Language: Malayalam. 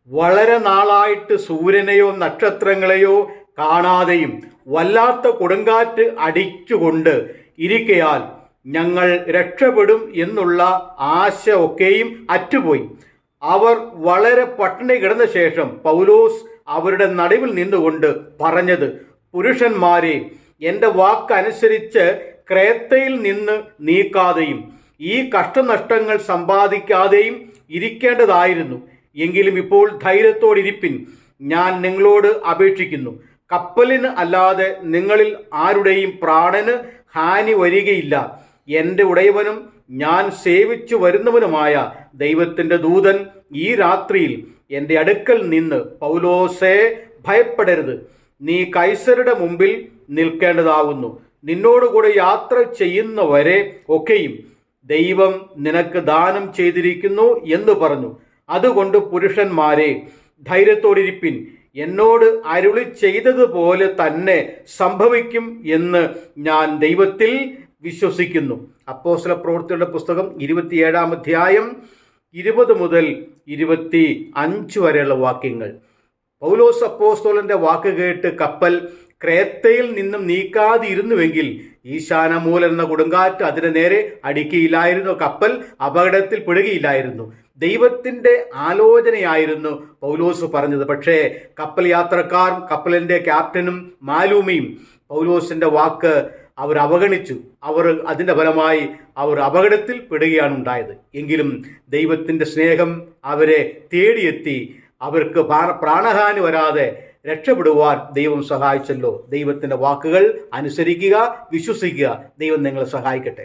വളരെ നാളായിട്ട് സൂര്യനെയോ നക്ഷത്രങ്ങളെയോ കാണാതെയും വല്ലാത്ത കൊടുങ്കാറ്റ് അടിച്ചുകൊണ്ട് ഇരിക്കയാൽ ഞങ്ങൾ രക്ഷപ്പെടും എന്നുള്ള ആശ ഒക്കെയും അറ്റുപോയി. അവർ വളരെ പട്ടിണി കിടന്ന ശേഷം പൗലോസ് അവരുടെ നടുവിൽ നിന്നുകൊണ്ട് പറഞ്ഞത്, പുരുഷന്മാരെ, എൻ്റെ വാക്കനുസരിച്ച് ക്രേത്തയിൽ നിന്ന് നീക്കാതെയും ഈ കഷ്ടനഷ്ടങ്ങൾ സമ്പാദിക്കാതെയും ഇരിക്കേണ്ടതായിരുന്നു. എങ്കിലും ഇപ്പോൾ ധൈര്യത്തോടിരിപ്പിൻ. ഞാൻ നിങ്ങളോട് അപേക്ഷിക്കുന്നു, കപ്പലിന് അല്ലാതെ നിങ്ങളിൽ ആരുടെയും പ്രാണന് ഹാനി വരികയില്ല. എൻ്റെ ഉടയവനും ഞാൻ സേവിച്ചു വരുന്നവനുമായ ദൈവത്തിൻ്റെ ദൂതൻ ഈ രാത്രിയിൽ എൻ്റെ അടുക്കൽ നിന്ന്, പൗലോസേ, ഭയപ്പെടരുത്, നീ കൈസരുടെ മുമ്പിൽ നിൽക്കേണ്ടതാകുന്നു. നിന്നോടുകൂടെ യാത്ര ചെയ്യുന്നവരെ ഒക്കെയും ദൈവം നിനക്ക് ദാനം ചെയ്തിരിക്കുന്നു എന്ന് പറഞ്ഞു. അതുകൊണ്ട് പുരുഷന്മാരെ, ധൈര്യത്തോടിരിപ്പിൻ. എന്നോട് അരുളി ചെയ്തതുപോലെ തന്നെ സംഭവിക്കും എന്ന് ഞാൻ ദൈവത്തിൽ വിശ്വസിക്കുന്നു. അപ്പോസ്തലപ്രവൃത്തികളുടെ പുസ്തകം 27-ാം അധ്യായം 20 മുതൽ 25 വരെയുള്ള വാക്യങ്ങൾ. പൗലോസ് അപ്പോസ്തലന്റെ വാക്ക് കേട്ട് കപ്പൽ ക്രേത്തയിൽ നിന്നും നീക്കാതിരുന്നുവെങ്കിൽ ഈശാനമൂലം എന്ന കൊടുങ്കാറ്റ് അതിന് നേരെ അടിക്കുകയില്ലായിരുന്നു, കപ്പൽ അപകടത്തിൽ പെടുകയില്ലായിരുന്നു. ദൈവത്തിൻ്റെ ആലോചനയായിരുന്നു പൗലോസ് പറഞ്ഞത്. പക്ഷേ കപ്പൽ യാത്രക്കാർ, കപ്പലിൻ്റെ ക്യാപ്റ്റനും മാലൂമിയും പൗലോസിൻ്റെ വാക്ക് അവർ അവഗണിച്ചു. അതിൻ്റെ ഫലമായി അവർ അപകടത്തിൽ പെടുകയാണ് ഉണ്ടായത്. എങ്കിലും ദൈവത്തിൻ്റെ സ്നേഹം അവരെ തേടിയെത്തി. അവർക്ക് പ്രാണഹാനി വരാതെ രക്ഷപ്പെടുവാൻ ദൈവം സഹായിച്ചല്ലോ. ദൈവത്തിൻ്റെ വാക്കുകൾ അനുസരിക്കുക, വിശ്വസിക്കുക. ദൈവം നിങ്ങളെ സഹായിക്കട്ടെ.